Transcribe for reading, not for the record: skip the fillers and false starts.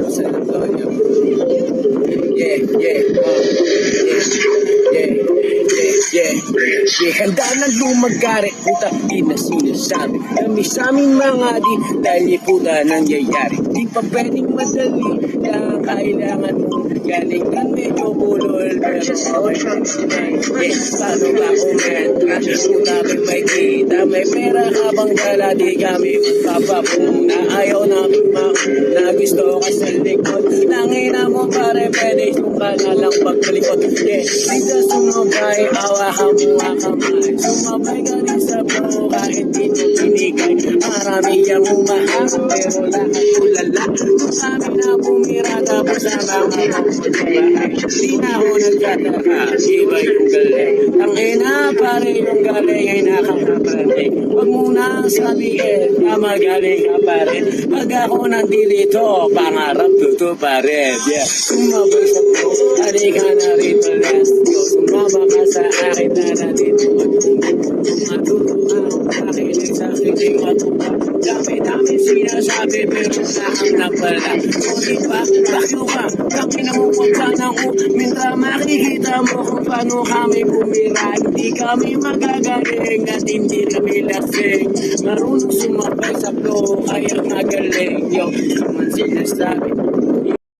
San Antonio. Yeah, yeah, yeah, yeah, yeah. Handa ng lumagari, puta, di na sinasabi. Kami sa aming mga di, dahil puta nangyayari. Di pa pwedeng madali, lang kailangan mo. Galing ng medyo bulol, pero yes, paano ba kumenta? Puta may kita, may pera habang dala, di kami papapuna. Ayaw namin na gusto ka sa likod. Nangina mo pare, pwede yung ka na lang pagkalikot. Yes, dito sumabay, awakan mo ang kamay. Sumabay ka rin sa bro, kahit di mo pinigay. Marami ang umahang, pero lahat tulala. Kung kami na bumira, tapos ang mga di na ako nagtataka, iba yung galing. Ang ina pare yung galing ay nakakapalig. Huwag muna ang sabihin na magaling ka pa rin. Pag ako nandilito, pangarap tutuparin. Yeah, sumabay sa ko, halika na rito, let's go. Sumama ka sa akin na nandito. Matutuwa ako, makinig sa aking matuwa. Dami-dami sinasabi, pero saan na pala. O diba, bakyo ka, kami na mo kung saan ako. Mintra makikita mo kung paano kami bumira. Hindi kami magagaling at hindi kami lasing. Marunong sumabay sa flow, kaya magaling. Yung man sinasabi,